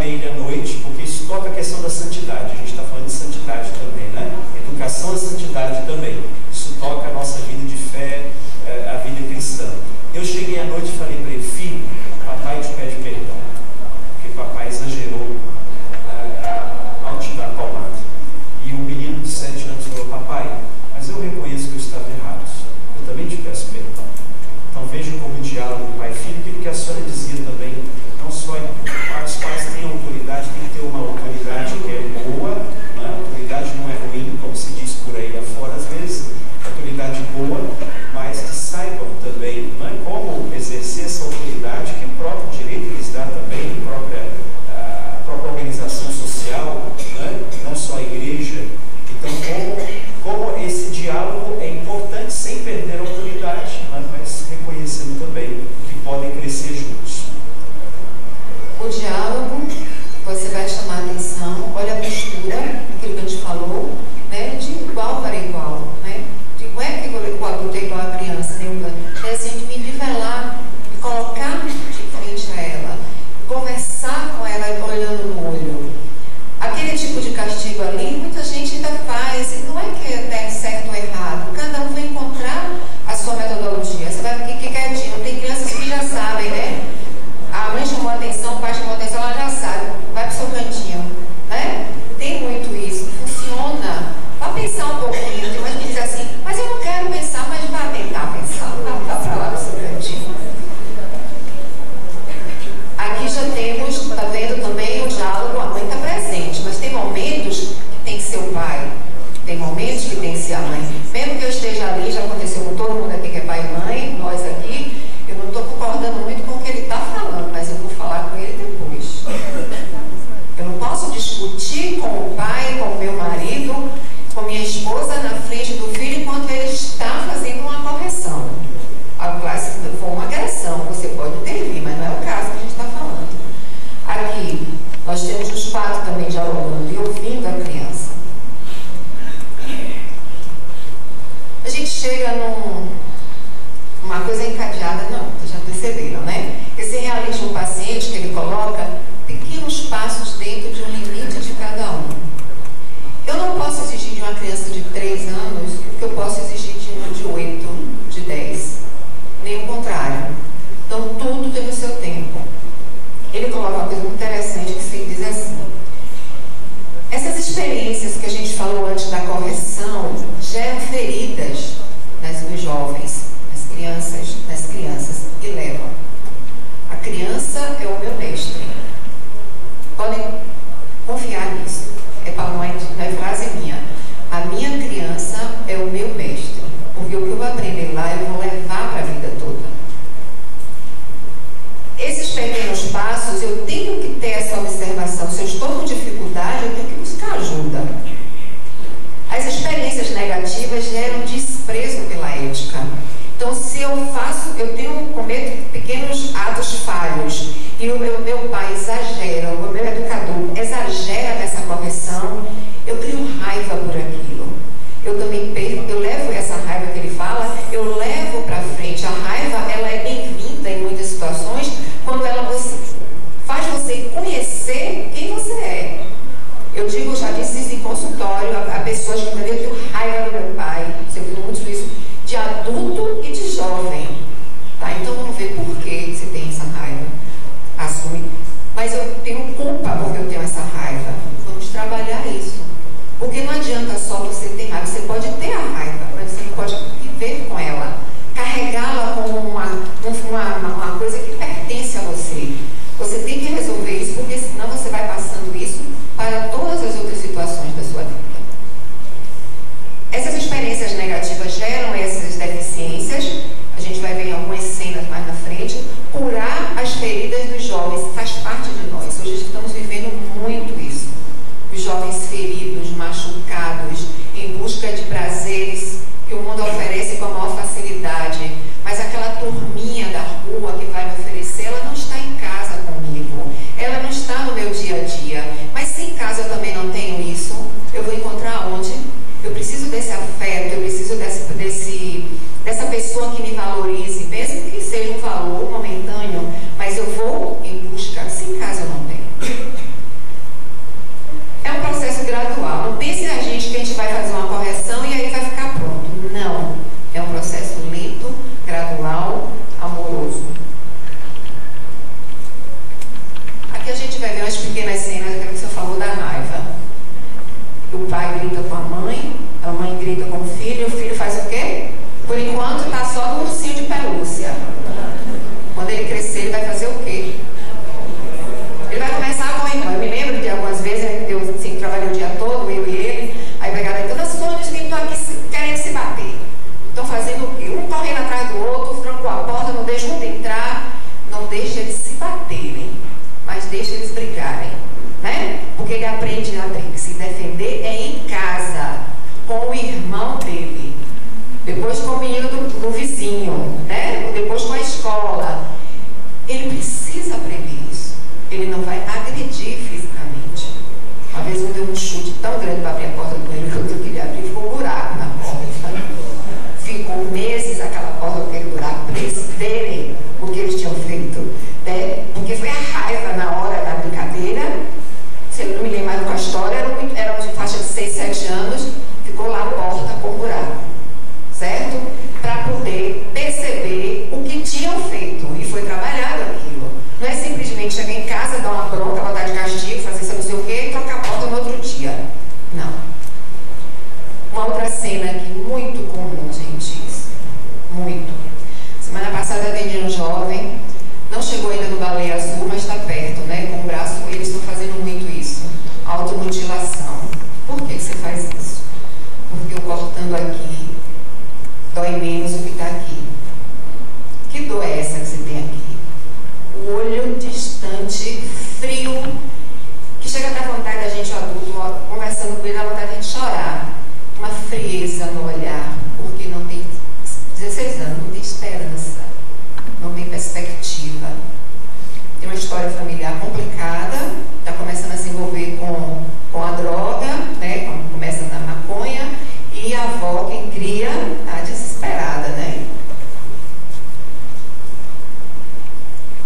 ele à noite, porque isso toca a questão da santidade. A gente está falando de santidade também, né? Educação à santidade também. Isso toca a nossa vida de fé, a vida cristã. Eu cheguei à noite e falei para ele: filho, papai te pede perdão, porque papai exagerou ao te dar palmada. E o menino de 7 anos falou: papai, mas eu reconheço que eu estava errado. Eu também te peço perdão. Então veja como o diálogo pai e filho, aquilo que a senhora dizia também, não só os pais têm autoridade, tem que ter uma autoridade que é boa, né? A autoridade não é ruim, como se diz por aí afora às vezes, autoridade boa, mas que saibam também, né, como exercer essa autoridade que o próprio direito lhes dá também, a própria organização social, né? Não só a igreja. Então como esse diálogo é importante sem perder a autoridade, né, mas reconhecendo também que podem crescer juntos. O diálogo, você vai chamar a atenção, olha a postura, aquilo que a gente falou, né, de igual para igual, né? Não é que o adulto é igual à criança, né? É assim, de me nivelar, me colocar de frente a ela, conversar com ela olhando no olho. Aquele tipo de castigo ali, muita gente ainda faz, e não é que é certo ou errado, cada um vai encontrar a sua metodologia. Você vai ficar quietinho, tem crianças que já sabem, né? A mãe chamou a atenção, o pai chamou a atenção, ela já sabe, vai para o seu cantinho, né? Tem muito isso, funciona. Vá pensar um pouquinho, tem mais que dizer assim, mas eu não quero pensar, mas vá tentar pensar, vá para lá para o seu cantinho. Aqui já temos, está vendo também o diálogo, a mãe está presente, mas tem momentos que tem que ser o pai, tem momentos que tem que ser a mãe. Mesmo que eu esteja ali, já aconteceu com todo mundo aqui que é pai e mãe, nós aqui, eu não estou concordando muito com o que ele está falando, mas eu vou falar com ele depois. Eu não posso discutir com o pai, com o meu marido, com minha esposa na frente do filho enquanto ele está fazendo uma correção. Se for uma agressão, você pode intervir, mas não é o caso que a gente está falando. Aqui, nós temos os 4 também dialogando e ouvindo a criança. A gente chega numa coisa encadeada, não, vocês já perceberam, né? Esse realismo paciente que ele coloca pequenos passos dentro de um limite de cada um. Eu não posso exigir de uma criança de 3 anos o que eu posso exigir de uma de 8, de 10. Nem o contrário. Então, tudo tem o seu tempo. Ele coloca uma coisa muito interessante que se diz assim: essas experiências que a gente falou antes da correção geram feridas nos jovens, nas crianças, e levam. A criança é o meu mestre. Podem confiar nisso. Não é frase minha. A minha criança é o meu mestre. Porque o que eu vou aprender lá, eu vou levar para a vida toda. Esses pequenos passos, eu tenho que ter essa observação. Se eu estou com dificuldade, eu tenho que buscar ajuda. As experiências negativas geram desprezo pela ética. Então, se eu cometo pequenos atos falhos e o meu pai exagera, o meu educador exagera nessa correção, eu crio raiva por aquilo. Eu também eu levo essa raiva que ele fala, eu levo para frente. A raiva, ela é bem-vinda em muitas situações, quando ela faz você conhecer quem você é. Eu digo, já disse isso em consultório, a pessoas que eu tenho raiva do meu pai, você viu muito isso, de adulto e de jovem. Tá? Então vamos ver por que você tem essa raiva. Assume. Mas eu tenho culpa porque eu tenho essa raiva. Vamos trabalhar isso. Porque não adianta só você ter raiva. Você pode ter a raiva, mas você não pode viver com ela. Carregá-la como uma coisa que pertence a você. Você tem que resolver isso, porque senão você vai passando isso para todas as outras situações da sua vida. Essas experiências negativas geram essas deficiências. A gente vai ver em algumas cenas mais na frente. Curar as feridas dos jovens faz parte de nós. Hoje estamos vivendo Ele vai começar com o irmão. Eu me lembro de algumas vezes, eu sempre trabalhei o dia todo, eu e ele, aí pegava todas as flores e estão aqui querendo se bater. Estão fazendo o quê? Um correndo atrás do outro, trancou a porta, não deixa um entrar, não deixa eles se baterem, mas deixa eles brigarem, né? Porque ele aprende a se defender é em casa, com o irmão dele, depois com o menino do vizinho, né? Depois com a escola. Ele precisa aprender isso. Ele não vai agredir fisicamente. Uma vez eu dei um chute tão grande para abrir a porta do banheiro que eu queria abrir, ficou um buraco na porta. Ficou meses aquela porta com aquele buraco para eles verem o que eles tinham feito, né? Porque foi a raiva na hora da brincadeira. Se eu não me lembro mais com a história, era de faixa de 6, 7 anos, ficou lá a porta com buraco, certo? Para poder perceber o que tinham feito, e foi trabalhado aquilo. Não é simplesmente chegar em casa, dar uma bronca, botar de castigo, fazer não sei o quê e trocar a porta no outro dia. Não. Uma outra cena aqui, muito comum, gente, muito. Semana passada atendi um jovem, não chegou ainda no Baleia Azul, mas está perto, né? Com o braço, eles estão fazendo muito isso. Automutilação. Por que você faz isso? Porque eu cortando aqui, dói menos o que está aqui. Que dor é essa que você tem aqui? O olho distante, frio, que chega a dar vontade da gente adulto, conversando com ele, dá vontade de a gente chorar. Uma frieza no olhar, porque não tem 16 anos, não tem esperança, não tem perspectiva. Tem uma história familiar complicada, está começando a se envolver com a droga, né? Começa na maconha, e a avó, quem cria, está desesperada, né?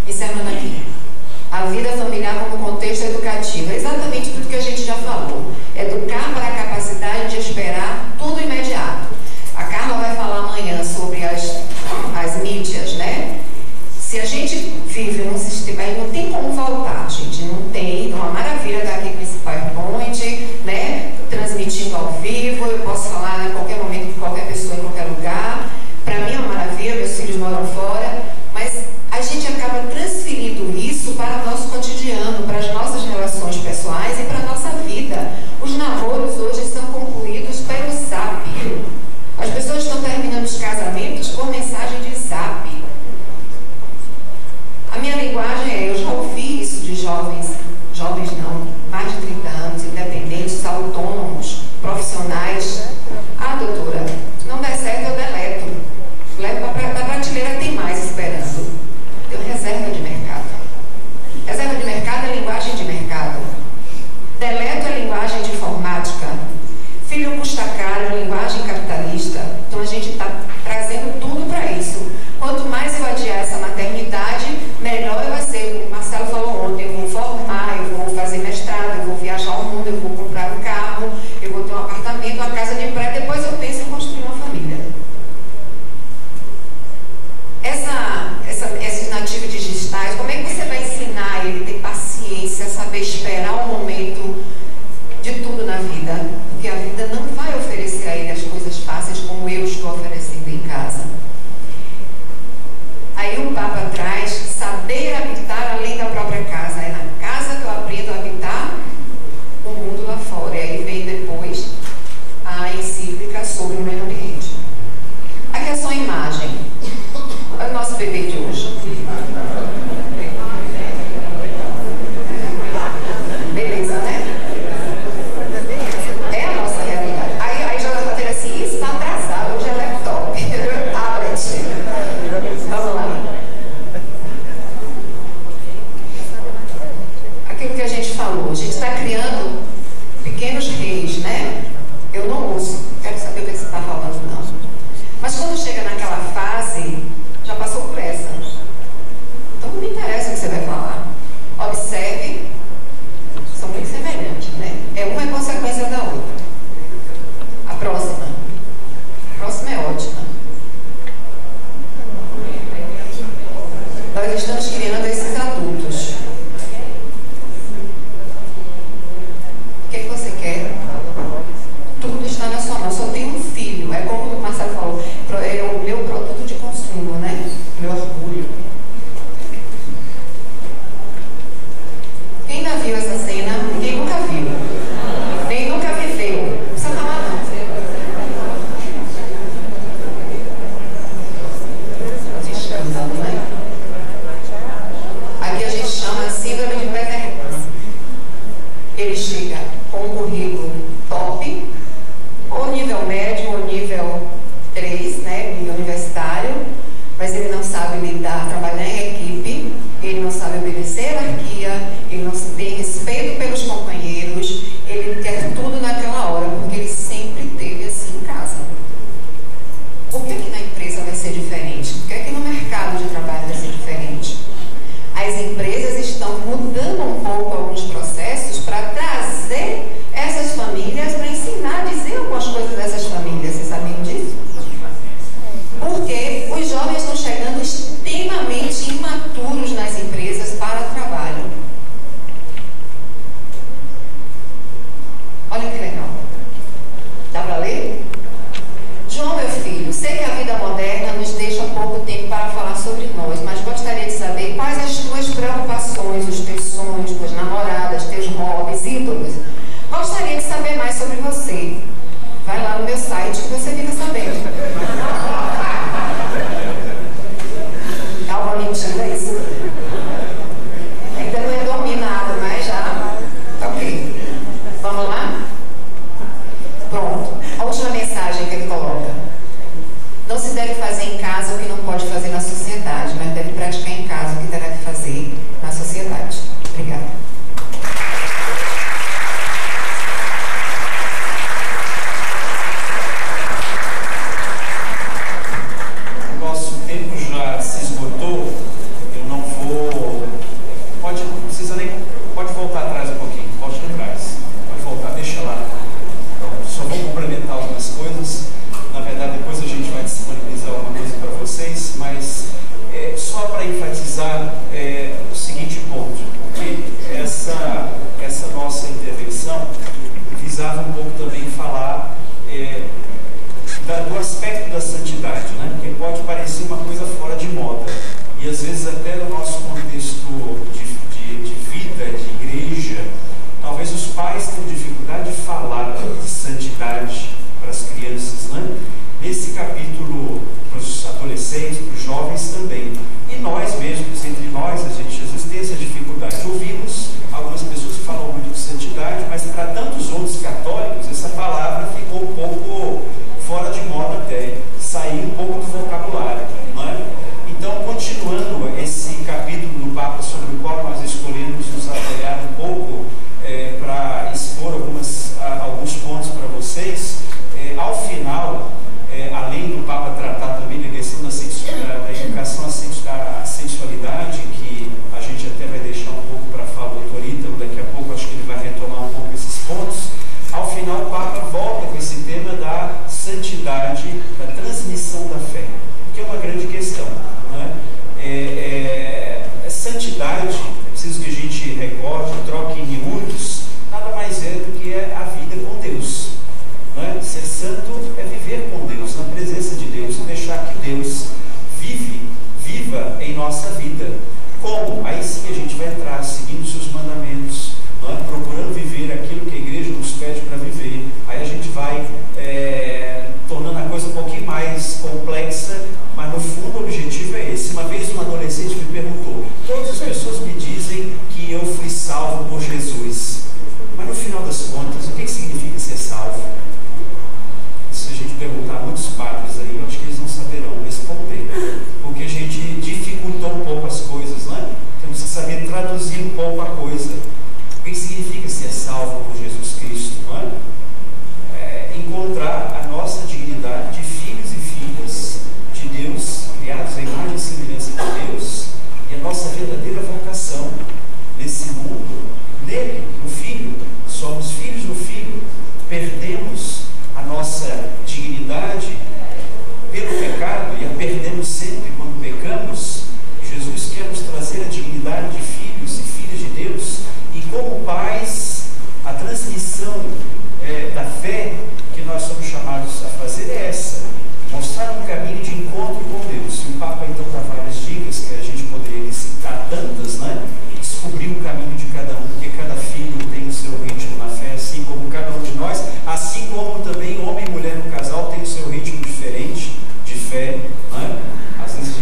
Encerrando aqui. A vida familiar como contexto educativo. É exatamente tudo que a gente já falou. Educar para a capacidade de esperar tudo imediato. A Carla vai falar amanhã sobre as mídias, né? Se a gente vive num sistema, aí não tem como voltar, gente, não tem. Então, uma maravilha estar aqui com esse PowerPoint, né? Transmitindo ao vivo, eu posso falar a qualquer momento com qualquer pessoa em qualquer lugar. Para mim é uma maravilha, meus filhos moram fora, mas a gente acaba transferindo isso para o nosso cotidiano, para as nossas relações pessoais e para a nossa vida. Os namoros hoje são concluídos pelo Zap. As pessoas estão terminando os casamentos por mensagem de Zap. A minha linguagem é, eu já ouvi isso de jovens não, mais de 30 anos, independentes, autônomos, profissionais. Ah, doutora, se não der certo eu deleto. Levo para a prateleira, tem mais esperando. Tenho reserva de mercado. Reserva de mercado é linguagem de mercado. Deleto é linguagem de informática. Filho custa caro, linguagem capitalista. Então a gente está trazendo tudo para isso. Quanto mais eu adiar essa maternidade, melhor vai ser. O Marcelo falou ontem, eu vou formar, eu vou fazer mestrado, eu vou viajar ao mundo, eu vou comprar um carro, eu vou ter um apartamento, uma casa de praia, depois eu penso em construir uma família. Esses nativos digitais, como é que você vai ensinar ele a ter paciência, saber esperar o momento de tudo na vida? Porque a vida não vai oferecer a ele as coisas fáceis como eu estou oferecendo em casa. Aí o Papa traz saber habitar além da própria casa. É na casa que eu aprendo a habitar o mundo lá fora. E aí vem depois a encíclica sobre o meio ambiente. Aqui é só imagem. Olha o nosso bebê de hoje. Beleza, né? É a nossa realidade. Aí já vai ter assim, isso está atrasado, hoje é laptop, tablet. Vamos lá. Aquilo que a gente falou, a gente está criando pequenos reis, né? Eu não ouço, quero saber o que você está falando, não. Mas quando chega naquela fase, já passou por essa. Então não me interessa o que você vai falar. Observe, são bem semelhantes, né? Uma é consequência da outra. A próxima. A próxima é ótima. Nós estamos criando esses adultos. O que é que você quer? Tudo está na sua mão. Só tem um filho. É como o Marcelo falou. O meu Ele chega com um currículo top, ou nível médio, ou nível 3, né, nível universitário, mas ele não sabe lidar, trabalhar em equipe, ele não sabe obedecer a hierarquia, ele não tem respeito pelos companheiros, ele quer tudo naquela hora, porque ele sempre teve assim em casa. Por que na empresa vai ser diferente? Por que no mercado de trabalho vai ser diferente? As empresas estão mudando um pouco alguns processos para trazer essas famílias, para ensinar a dizer algumas coisas dessas famílias. Vocês sabiam disso? Porque os jovens estão chegando extremamente imaturos nas empresas para trabalho. Olha que legal. Dá para ler? João, meu filho, sei que a vida moderna nos deixa pouco tempo para falar sobre nós, mas gostaria de saber quais as tuas preocupações, os teus sonhos, tuas namoradas, teus hobbies, ídolos. Gostaria de saber mais sobre você. Vai lá no meu site que você fica sabendo. Tá uma mentira isso? Ainda não é dormir nada, mas já... Ok. Vamos lá? Pronto. A última mensagem que ele coloca. Não se deve fazer em casa o que não pode fazer na sociedade, mas deve praticar em casa o que terá que fazer na sociedade. Obrigada. Nosso tempo já se esgotou. Eu não vou... Pode voltar atrás um pouquinho. Volte atrás. Pode voltar, deixa lá. Só vou complementar algumas coisas. Na verdade, depois a gente vai disponibilizar alguma coisa para vocês, mas só para enfatizar o seguinte ponto, porque essa nossa intervenção visava um pouco também falar do aspecto da santidade, né? Porque pode parecer uma coisa fora de moda, e às vezes até no nosso contexto de vida, de igreja, talvez os pais tenham dificuldade de falar de santidade para as crianças, né? Nesse capítulo, para os adolescentes, para os jovens também. E nós mesmos, entre nós, a gente às vezes tem essa dificuldade. Ouvimos algumas pessoas que falam muito de santidade, mas para tantos outros católicos, essa palavra ficou um pouco fora de moda até, saiu um pouco do vocabulário, não é? Então, continuando esse capítulo do Papa, sobre o qual nós escolhemos nos apoiar um pouco para expor alguns pontos para vocês, ao final, além do Papa tratar também da questão da educação à sexualidade, que a gente até vai deixar um pouco para falar do doutor Ítalo, daqui a pouco acho que ele vai retomar um pouco esses pontos. Ao final, o Papa volta com esse tema da santidade, da transmissão da fé, que é uma grande questão, né? Santidade, preciso que a gente recorde, troque em miúdos, nada mais é do que a vida com Deus. Não é? Ser santo é viver com Deus, na presença de Deus, e deixar que Deus viva em nossa vida. Como? Aí sim a gente vai entrar seguindo seus mandamentos, não é? Procurando viver aquilo que a igreja nos pede para viver. Aí a gente vai tornando a coisa um pouquinho mais complexa, mas no fundo o objetivo é esse. Uma vez um adolescente me perguntou: todas as pessoas me dizem que eu fui salvo por Jesus, mas no final das contas, o que significa ser salvo? Se a gente perguntar a muitos padres aí, eu acho que eles não saberão responder, porque a gente dificultou um pouco as coisas, não é? Temos que saber traduzir um pouco a coisa. O que significa ser salvo por Jesus Cristo, não é? Encontrar a nossa dignidade de filhos e filhas de Deus, criados à imagem e semelhança de Deus, e a nossa verdadeira vocação nesse mundo, nele, no Filho. Somos filhos do Filho, perdemos a nossa dignidade pelo pecado e a perdemos sempre quando pecamos. Jesus quer nos trazer a dignidade de filhos e filhas de Deus, e como pais, a transmissão da fé que nós somos chamados a fazer é essa: mostrar um caminho de encontro com Deus. E o Papa então dá várias dicas que a gente poderia citar tantas, né? E descobrir o caminho de cada um, porque cada filho tem o seu ritmo na fé, assim como cada um de nós, assim como também homem e mulher no casal tem o seu ritmo diferente de fé, né? Às vezes a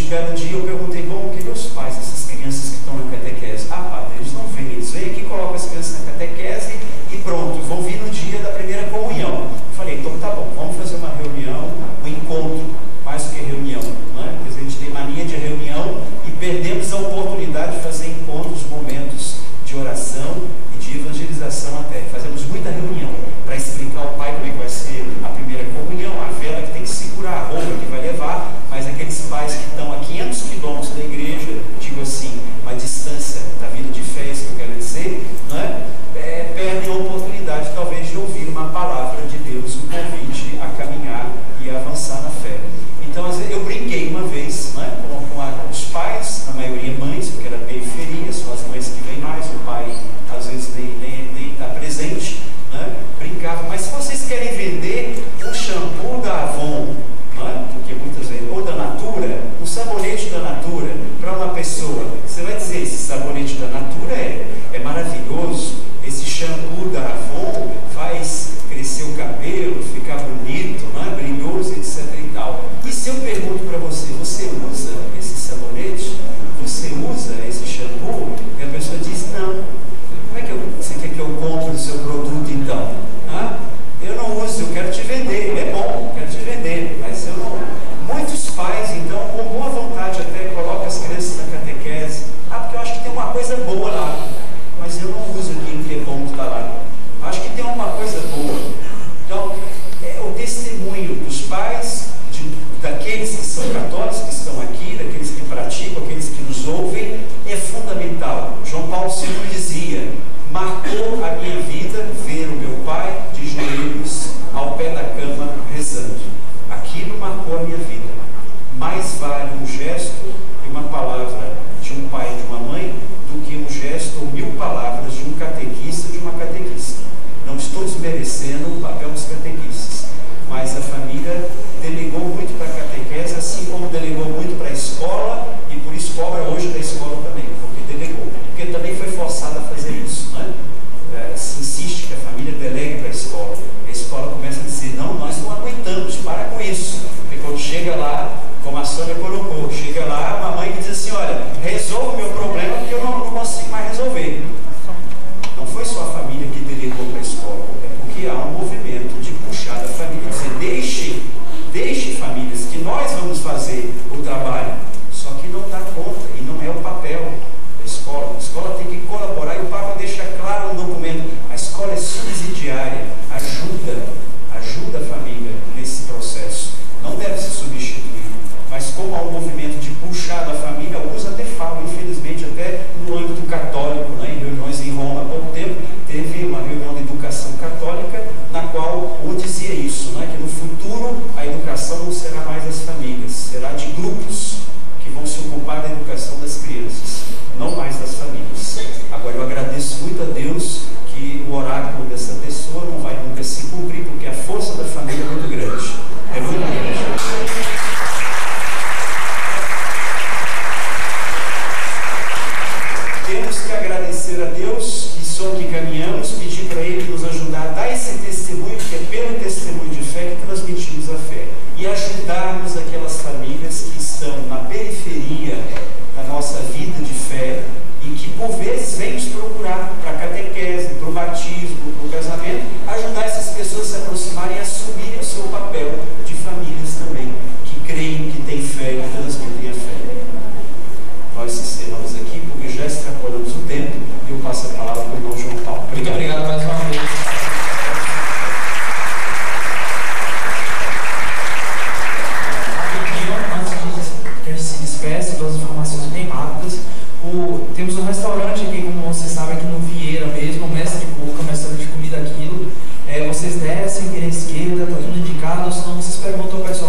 belo dia eu perguntei, bom, quem os pais dessas crianças que estão na catequese? Ah, padre, eles não vêm, eles vêm aqui, colocam as crianças na catequese e pronto, vão vir no dia da primeira comunhão. Eu falei, então tá bom, vamos fazer uma reunião, um encontro, mais do que reunião, não é? Porque a gente tem mania de reunião e perdemos a oportunidade de fazer encontros, momentos de oração e de evangelização até. Fazemos muita reunião para explicar ao pai como é que vai ser a primeira comunhão, a vela que tem que segurar, a roupa que vai levar, mas aqueles pais que estão a 500 quilômetros da igreja, digo assim, uma distância da vida de fé, isso que eu quero dizer, não é? Perdem a oportunidade talvez de ouvir uma palavra de Deus, um convite a caminhar e a avançar na fé. Então eu brinquei uma vez, não é? com os pais, na maioria mães, porque era periferia, são as mães que vêm mais, o pai às vezes nem está presente, né? Brincava, mas se vocês querem vender um shampoo da Avon, não é? Porque muitas vezes, ou da Natura, um sabonete da Natura para uma pessoa, você vai dizer, esse sabonete da Natura é maravilhoso, esse shampoo da Avon faz crescer o cabelo, ficar bonito, não é? Brilhoso, etc e tal. E se eu pergunto para você, você usa esse sabonete? Você usa esse shampoo? E a pessoa diz, não. Como é que você quer que eu compre o seu produto então? Eu não uso, eu quero te vender. É bom, eu quero te vender, mas eu não. Muitos pais, então, com boa vontade até, colocam as crianças na catequese. Porque eu acho que tem uma coisa boa lá, mas eu não uso aquilo que é bom que está lá. Acho que tem uma coisa boa. Então, o testemunho dos pais, daqueles que são católicos, que estão aqui, daqueles que praticam, aqueles que nos ouvem, é fundamental. João Paulo II dizia, marcou a minha vida ver o meu pai de joelhos ao pé da cama rezando. Aquilo marcou a minha vida. Mais vale um gesto e uma palavra de um pai e de uma mãe do que um gesto ou 1000 palavras de um catequista ou de uma catequista. Não estou desmerecendo o papel dos catequistas, mas a família delegou muito para a catequese, assim como delegou muito para a escola, e por isso cobra hoje da escola também, porque delegou, porque também foi forçada a fazer isso, né? Se insiste que a família delegue para a escola começa a dizer, não, nós não aguentamos, para com isso, porque quando chega lá, como a Sônia colocou, chega lá uma mãe que diz assim, olha, resolva o meu problema porque eu não consigo mais resolver. Não foi só a família que delegou para a escola, é porque há um movimento de puxar da família, dizer, deixe famílias, que nós vamos fazer o trabalho, só que não dá conta, e não é o papel da escola. A escola tem que colaborar, e o Papa deixa claro no documento, a escola é subsidiária, ajuda a família nesse processo, não deve ser substituído, mas como há um movimento de puxar da família, alguns até falam, infelizmente, até no âmbito católico, né, em reuniões em Roma, há pouco tempo, teve uma reunião de educação católica, na qual um dizia isso, né, que no futuro a educação não será mais das famílias, será de grupos que vão se ocupar da educação das crianças, não mais das famílias. Agora, eu agradeço muito a Deus que o oráculo dessa pessoa não vai nunca se cumprir, porque a força da família é muito grande. É muito grande. Temos que agradecer a Deus e só que caminhamos, pedir para Ele nos ajudar a dar esse testemunho, que é pelo testemunho de fé que transmitimos a fé, e ajudarmos aquelas famílias que estão na periferia da nossa vida de fé e que por vezes vêm nos procurar para a catequese, para o batismo, para o casamento, ajudar essas pessoas a se aproximarem e assumirem o seu papel de famílias também, que creem, que têm fé e transmitem a fé. Nós encerramos aqui porque já extrapolamos o tempo e eu passo a palavra para o irmão João Paulo. Muito obrigado mais uma vez. Antes que a gente se despeça, duas informações bem rápidas. Temos um restaurante aqui, como vocês sabem, aqui no Vieira mesmo, Mestre Cuca, um restaurante de comida aquilo. Vocês descem, vira à esquerda, está tudo indicado, senão vocês perguntam ao pessoal